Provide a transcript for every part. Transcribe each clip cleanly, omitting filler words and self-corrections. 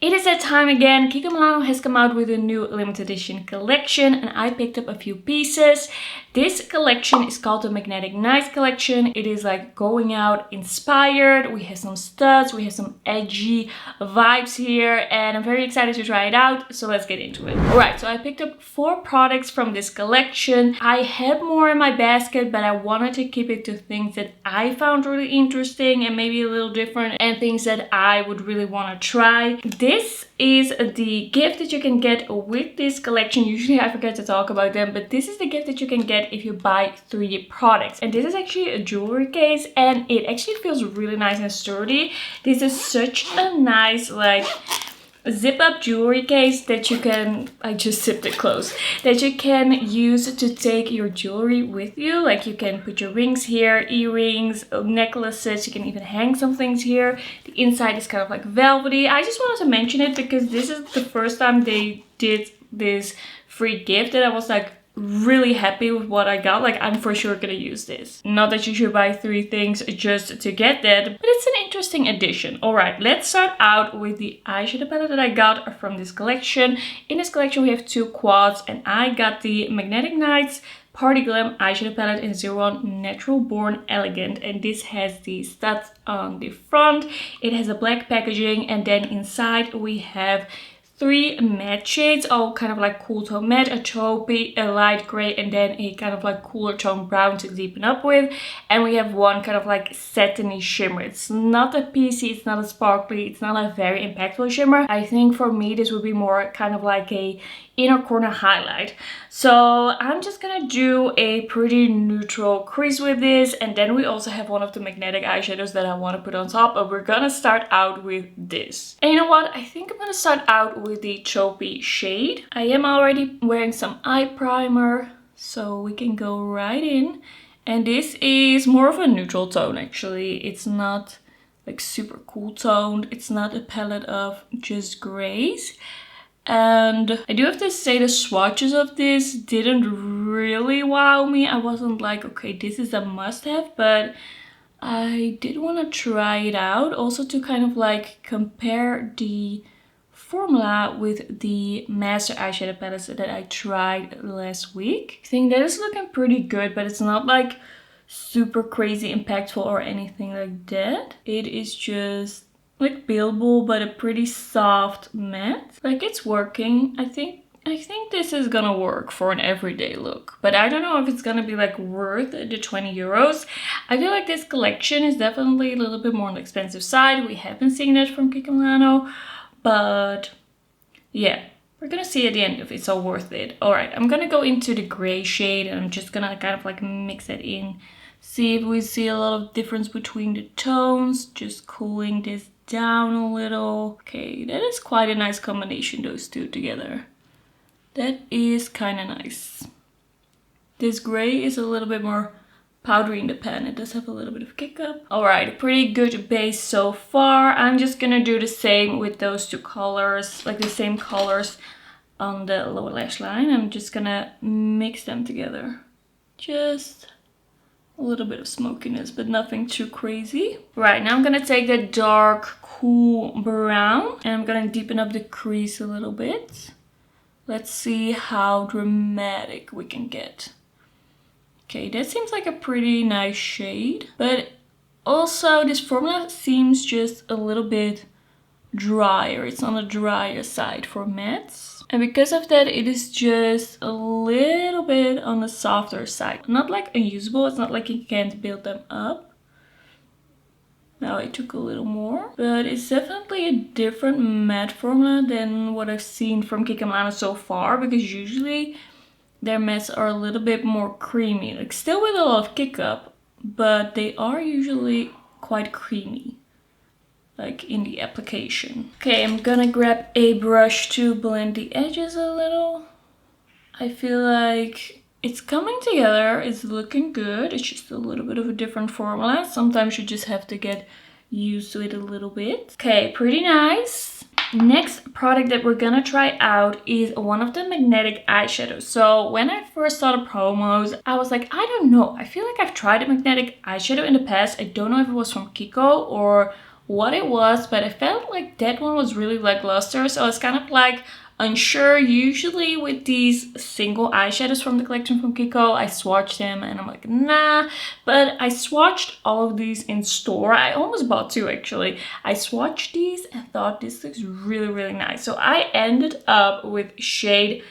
It is that time again. Kiko Milano has come out with a new limited edition collection and I picked up a few pieces. This collection is called the Magnetic Nights collection. It is like going out inspired. We have some studs, we have some edgy vibes here and I'm very excited to try it out. So let's get into it. Alright, so I picked up 4 products from this collection. I had more in my basket, but I wanted to keep it to things that I found really interesting and maybe a little different and things that I would really want to try. This is the gift that you can get with this collection. Usually I forget to talk about them, but this is the gift that you can get if you buy 3 products. And this is actually a jewelry case and it actually feels really nice and sturdy. This is such a nice like zip up jewelry case that you can, I just zipped it closed, that you can use to take your jewelry with you. Like you can put your rings here, earrings, necklaces, you can even hang some things here. The inside is kind of like velvety. I just wanted to mention it because this is the first time they did this free gift that I was like really happy with what I got. Like I'm for sure gonna use this. Not that you should buy 3 things just to get that, but it's an interesting addition. Alright, let's start out with the eyeshadow palette that I got from this collection. In this collection we have 2 quads and I got the Magnetic Nights Party Glam eyeshadow palette in 01 Natural Born Elegant, and this has the studs on the front. It has a black packaging and then inside we have 3 matte shades, all kind of like cool tone matte, a taupey, a light gray, and then a kind of like cooler tone brown to deepen up with. And we have one kind of like satiny shimmer. It's not a PC, it's not a sparkly, it's not a very impactful shimmer. I think for me this would be more kind of like a inner corner highlight. So I'm just gonna do a pretty neutral crease with this, and then we also have one of the magnetic eyeshadows that I want to put on top, but we're gonna start out with this. And you know what, I think I'm gonna start out with the taupey shade. I am already wearing some eye primer, so we can go right in. And this is more of a neutral tone actually. It's not like super cool toned, it's not a palette of just grays. And I do have to say the swatches of this didn't really wow me. I wasn't like, okay, this is a must-have, but I did want to try it out. Also to kind of like compare the formula with the master eyeshadow palettes that I tried last week. I think that is looking pretty good, but it's not like super crazy impactful or anything like that. It is just like buildable, but a pretty soft matte. Like it's working. I think this is gonna work for an everyday look, but I don't know if it's gonna be like worth the 20 euros. I feel like this collection is definitely a little bit more on the expensive side. We haven't seen that from Kiko Milano, but yeah, we're gonna see at the end if it's all worth it. All right, I'm gonna go into the gray shade and I'm just gonna kind of like mix it in. See if we see a lot of difference between the tones, just cooling this down a little. Okay, that is quite a nice combination, those two together. That is kind of nice. This gray is a little bit more powdery in the pan. It does have a little bit of kick up. Alright, a pretty good base so far. I'm just gonna do the same with those 2 colors, like the same colors on the lower lash line. I'm just gonna mix them together. Just a little bit of smokiness, but nothing too crazy. Right, now I'm gonna take the dark, cool brown and I'm gonna deepen up the crease a little bit. Let's see how dramatic we can get. Okay, that seems like a pretty nice shade, but also this formula seems just a little bit drier. It's on the drier side for mattes. And because of that, it is just a little bit on the softer side. Not like unusable, it's not like you can't build them up. Now I took a little more, but it's definitely a different matte formula than what I've seen from Kiko Milano so far, because usually their mattes are a little bit more creamy, like still with a lot of kick up, but they are usually quite creamy, like in the application. Okay, I'm gonna grab a brush to blend the edges a little. I feel like it's coming together, it's looking good. It's just a little bit of a different formula. Sometimes you just have to get used to it a little bit. Okay, pretty nice. Next product that we're gonna try out is one of the magnetic eyeshadows. So when I first saw the promos, I was like, I don't know. I feel like I've tried a magnetic eyeshadow in the past. I don't know if it was from Kiko or what it was, but I felt like that one was really lackluster, so I was kind of like unsure. Usually with these single eyeshadows from the collection from Kiko, I swatch them and I'm like, nah. But I swatched all of these in store. I almost bought two actually. I swatched these and thought this looks really, really nice. So I ended up with shade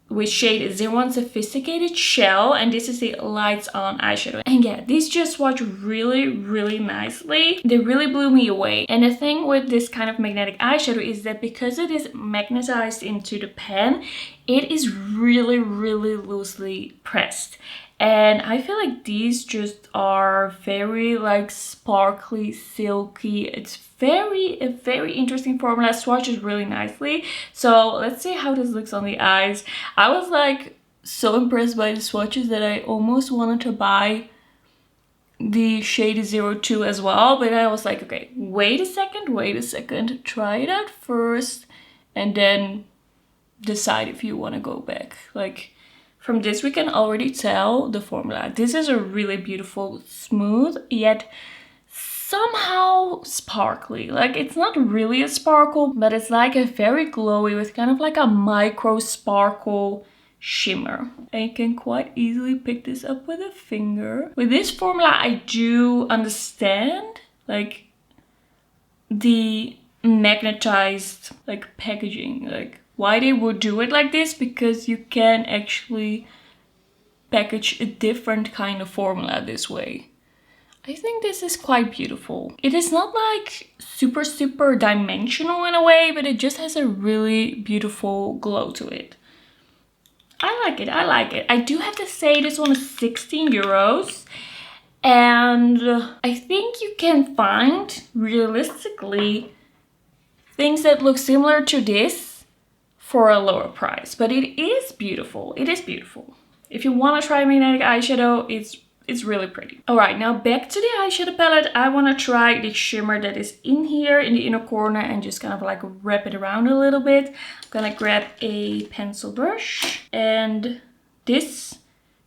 01 Sophisticated Shell, and this is the Lights On eyeshadow. And yeah, these just swatch really, really nicely. They really blew me away. And the thing with this kind of magnetic eyeshadow is that because it is magnetized into the pen, it is really, really loosely pressed. And I feel like these just are very like sparkly, silky. It's a very interesting formula. Swatches really nicely. So let's see how this looks on the eyes. I was like so impressed by the swatches that I almost wanted to buy the shade 02 as well. But I was like, okay, wait a second. Try it out first and then decide if you want to go back. Like, from this we can already tell the formula. This is a really beautiful, smooth, yet somehow sparkly. Like, it's not really a sparkle, but it's like a very glowy with kind of like a micro sparkle shimmer. And you can quite easily pick this up with a finger. With this formula, I do understand like the magnetized like packaging, like why they would do it like this, because you can actually package a different kind of formula this way. I think this is quite beautiful. It is not like super dimensional in a way, but it just has a really beautiful glow to it. I like it. I do have to say this one is 16 euros. And I think you can find realistically things that look similar to this for a lower price. But it is beautiful. It is beautiful. If you want to try magnetic eyeshadow, it's really pretty. Alright, now back to the eyeshadow palette. I want to try the shimmer that is in here in the inner corner and just kind of like wrap it around a little bit. I'm gonna grab a pencil brush, and this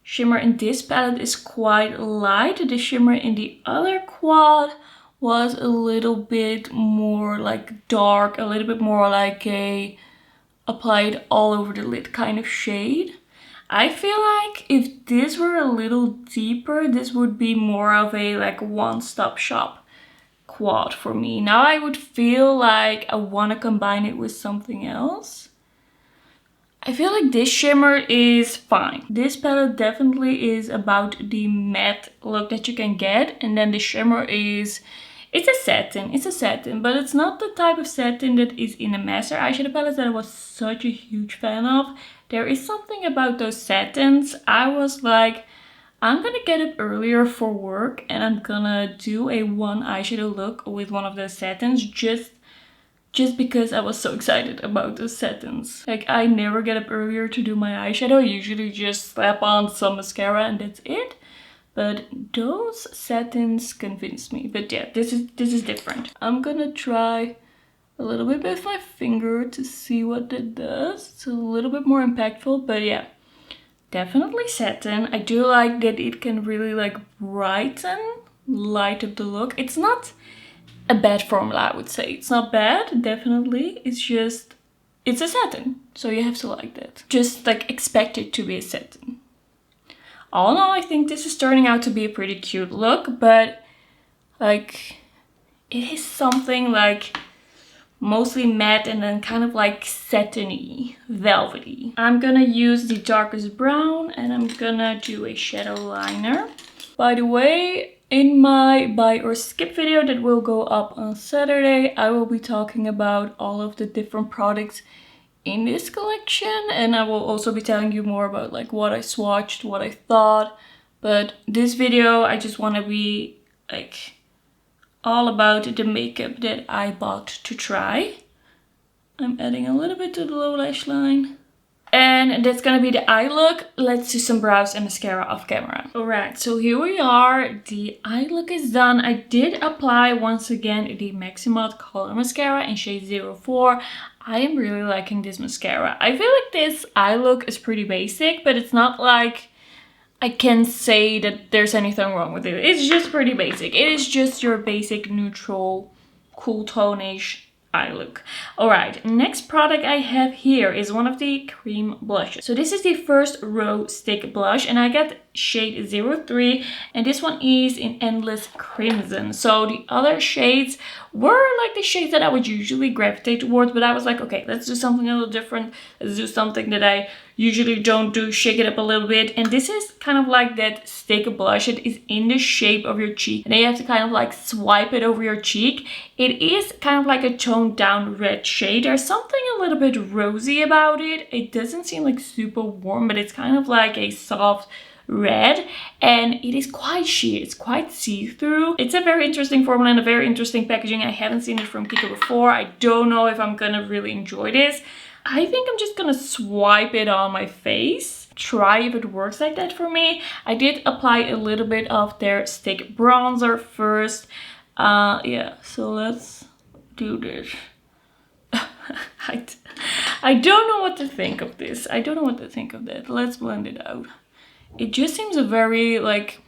shimmer in this palette is quite light. The shimmer in the other quad was a little bit more like dark, a little bit more like a applied all over the lid kind of shade. I feel like if this were a little deeper, this would be more of a like one-stop shop quad for me. Now I would feel like I want to combine it with something else. I feel like this shimmer is fine. This palette definitely is about the matte look that you can get. And then the shimmer is, it's a satin, but it's not the type of satin that is in a master eyeshadow palette that I was such a huge fan of. There is something about those satins. I was like, I'm gonna get up earlier for work and I'm gonna do a one eyeshadow look with one of those satins just because I was so excited about those satins. Like, I never get up earlier to do my eyeshadow. I usually just slap on some mascara and that's it. But those satins convinced me. But yeah, this is different. I'm gonna try a little bit with my finger to see what that does. It's a little bit more impactful, but yeah, definitely satin. I do like that it can really like brighten, light up the look. It's not a bad formula, I would say. It's not bad, definitely. It's just, it's a satin, so you have to like that. Just like expect it to be a satin. All in all, I think this is turning out to be a pretty cute look, but like it is something like mostly matte and then kind of like satiny, velvety. I'm gonna use the darkest brown and I'm gonna do a shadow liner. By the way, in my buy or skip video that will go up on Saturday, I will be talking about all of the different products in this collection, and I will also be telling you more about like what I swatched, what I thought. But this video, I just want to be like all about the makeup that I bought to try. I'm adding a little bit to the lower lash line. And that's gonna be the eye look. Let's do some brows and mascara off camera. Alright, so here we are. The eye look is done. I did apply once again the Maximalt Color Mascara in shade 04. I am really liking this mascara. I feel like this eye look is pretty basic, but it's not like I can say that there's anything wrong with it. It's just pretty basic. It is just your basic neutral cool tone-ish eye look. Alright, next product I have here is one of the cream blushes. So this is the first row stick blush and I got shade 03 and this one is in Endless Crimson. So the other shades were like the shades that I would usually gravitate towards, but I was like, okay, let's do something a little different. Let's do something that I usually don't do, shake it up a little bit. And this is kind of like that stick blush. It is in the shape of your cheek and then you have to kind of like swipe it over your cheek. It is kind of like a toned down red shade. There's something a little bit rosy about it. It doesn't seem like super warm, but it's kind of like a soft red and it is quite sheer. It's quite see-through. It's a very interesting formula and a very interesting packaging. I haven't seen it from Kiko before. I don't know if I'm gonna really enjoy this. I think I'm just gonna swipe it on my face, try if it works like that for me. I did apply a little bit of their stick bronzer first. Yeah, so let's do this. I don't know what to think of this. I don't know what to think of that. Let's blend it out. It just seems a very like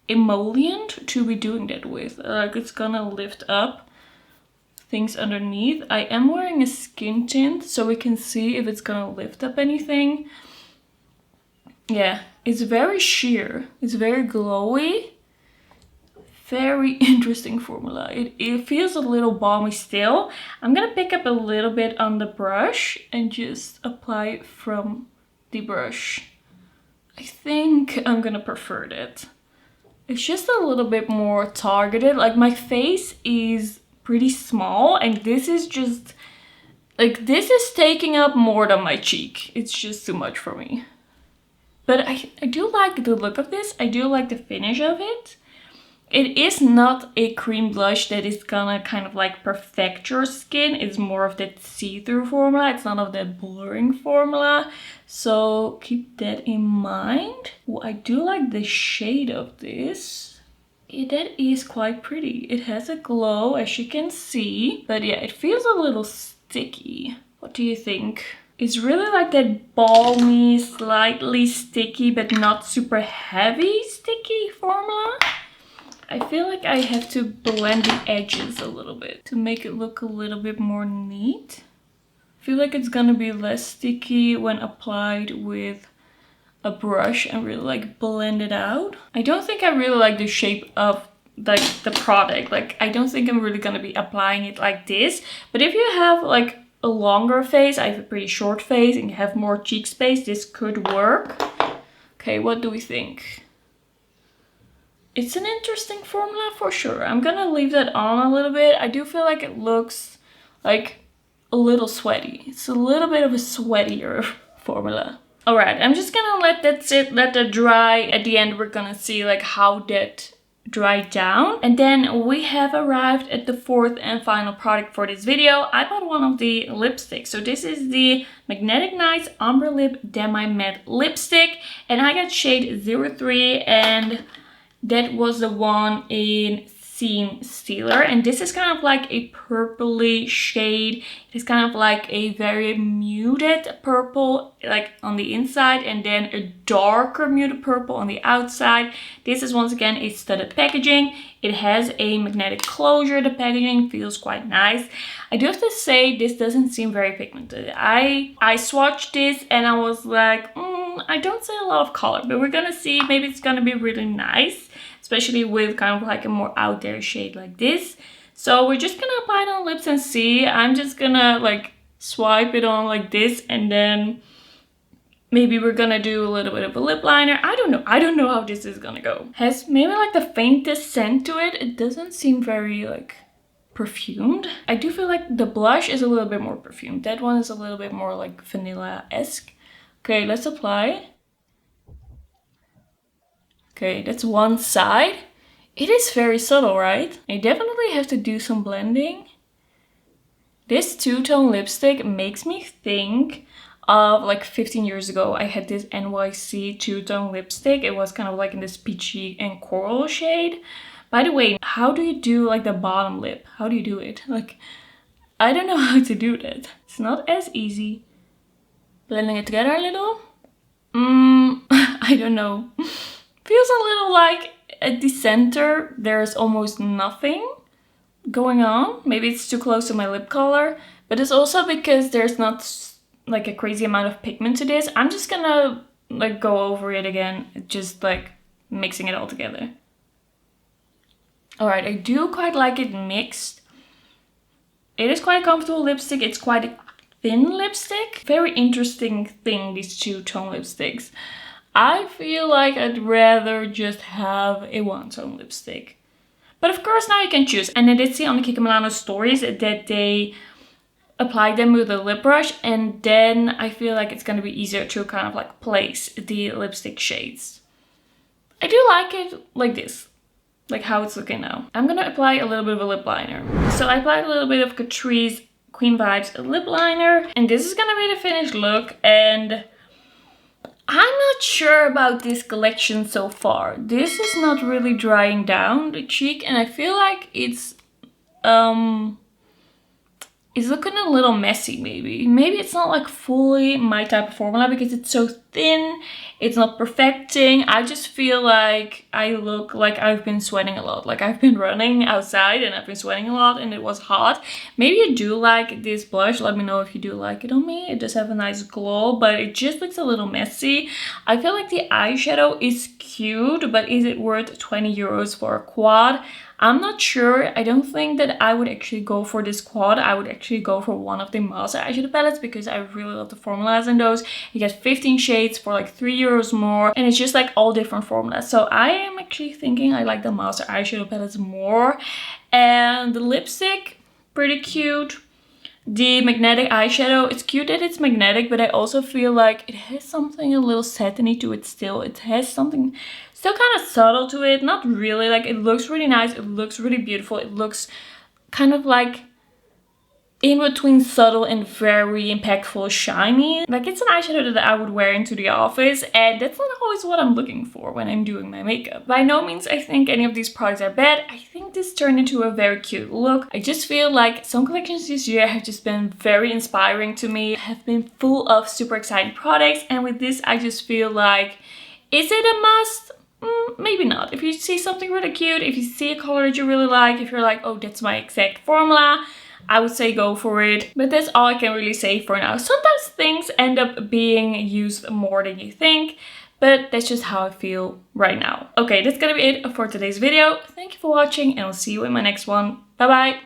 emollient to be doing that with. Like it's gonna lift up things underneath. I am wearing a skin tint so we can see if it's gonna lift up anything. Yeah, it's very sheer. It's very glowy. Very interesting formula. It feels a little balmy still. I'm gonna pick up a little bit on the brush and just apply it from the brush. I think I'm gonna prefer that. It's just a little bit more targeted. Like my face is pretty small and this is just like this is taking up more than my cheek. It's just too much for me. But I do like the look of this. I do like the finish of it. It is not a cream blush that is gonna kind of like perfect your skin. It's more of that see-through formula. It's not of that blurring formula. So keep that in mind. Well, I do like the shade of this. That is quite pretty. It has a glow as you can see. But yeah, it feels a little sticky. What do you think? It's really like that balmy, slightly sticky, but not super heavy sticky formula. I feel like I have to blend the edges a little bit to make it look a little bit more neat. I feel like it's gonna be less sticky when applied with a brush and really like blend it out. I don't think I really like the shape of like the product. Like I don't think I'm really gonna be applying it like this. But if you have like a longer face, I have a pretty short face and you have more cheek space, this could work. Okay, what do we think? It's an interesting formula for sure. I'm gonna leave that on a little bit. I do feel like it looks like a little sweaty. It's a little bit of a sweatier formula. Alright, I'm just gonna let that sit, let that dry. At the end, we're gonna see like how that dried down. And then we have arrived at the fourth and final product for this video. I bought one of the lipsticks. So this is the Magnetic Nights Ombre Lip Demi Matte Lipstick. And I got shade 03 and that was the one in Scene Stealer, and this is kind of like a purpley shade. It's kind of like a very muted purple like on the inside and then a darker muted purple on the outside. This is once again a studded packaging. It has a magnetic closure. The packaging feels quite nice. I do have to say this doesn't seem very pigmented. I swatched this and I was like, I don't see a lot of color, but we're gonna see. Maybe it's gonna be really nice, especially with kind of like a more out there shade like this. So we're just gonna apply it on lips and see. I'm just gonna like swipe it on like this and then maybe we're gonna do a little bit of a lip liner. I don't know how this is gonna go. Has maybe like the faintest scent to it. It doesn't seem very like perfumed. I do feel like the blush is a little bit more perfumed. That one is a little bit more like vanilla-esque. Okay, let's apply. Okay, that's one side. It is very subtle, right? I definitely have to do some blending. This two-tone lipstick makes me think of like 15 years ago. I had this NYC two-tone lipstick. It was kind of like in this peachy and coral shade. By the way, how do you do like the bottom lip? How do you do it? Like, I don't know how to do that. It's not as easy. Blending it together a little. I don't know. Feels a little like at the center there's almost nothing. going on. Maybe it's too close to my lip color, but it's also because there's not like a crazy amount of pigment to this. I'm just gonna like go over it again, just like mixing it all together. Alright, I do quite like it mixed. It is quite a comfortable lipstick. It's quite a thin lipstick. Very interesting thing, these two-tone lipsticks. I feel like I'd rather just have a one-tone lipstick. But of course now you can choose. And I did see on the Kiko Milano stories that they apply them with a lip brush, and then I feel like it's gonna be easier to kind of like place the lipstick shades. I do like it like this. Like how it's looking now. I'm gonna apply a little bit of a lip liner. So I applied a little bit of Catrice Queen Vibes lip liner, and this is gonna be the finished look, and I'm not sure about this collection so far. This is not really drying down the cheek, and I feel like it's looking a little messy maybe. Maybe it's not like fully my type of formula because it's so thin. It's not perfecting. I just feel like I look like I've been sweating a lot. Like I've been running outside and I've been sweating a lot and it was hot. Maybe you do like this blush. Let me know if you do like it on me. It does have a nice glow, but it just looks a little messy. I feel like the eyeshadow is cute, but is it worth 20 euros for a quad? I'm not sure. I don't think that I would actually go for this quad. I would actually go for one of the master eyeshadow palettes because I really love the formulas in those. You get 15 shades for like 3 euros more, and it's just like all different formulas. So I am actually thinking I like the master eyeshadow palettes more. And the lipstick, pretty cute. The magnetic eyeshadow, it's cute that it's magnetic, but I also feel like it has something a little satiny to it still. It has something still kind of subtle to it. Not really, like it looks really nice. It looks really beautiful. It looks kind of like in between subtle and very impactful shiny. Like it's an eyeshadow that I would wear into the office, and that's not always what I'm looking for when I'm doing my makeup. By no means I think any of these products are bad. I think this turned into a very cute look. I just feel like some collections this year have just been very inspiring to me, have been full of super exciting products, and with this I just feel like, is it a must? Maybe not. If you see something really cute, if you see a color that you really like, if you're like, oh, that's my exact formula, I would say go for it. But that's all I can really say for now. Sometimes things end up being used more than you think, but that's just how I feel right now. Okay, that's gonna be it for today's video. Thank you for watching, and I'll see you in my next one. Bye bye!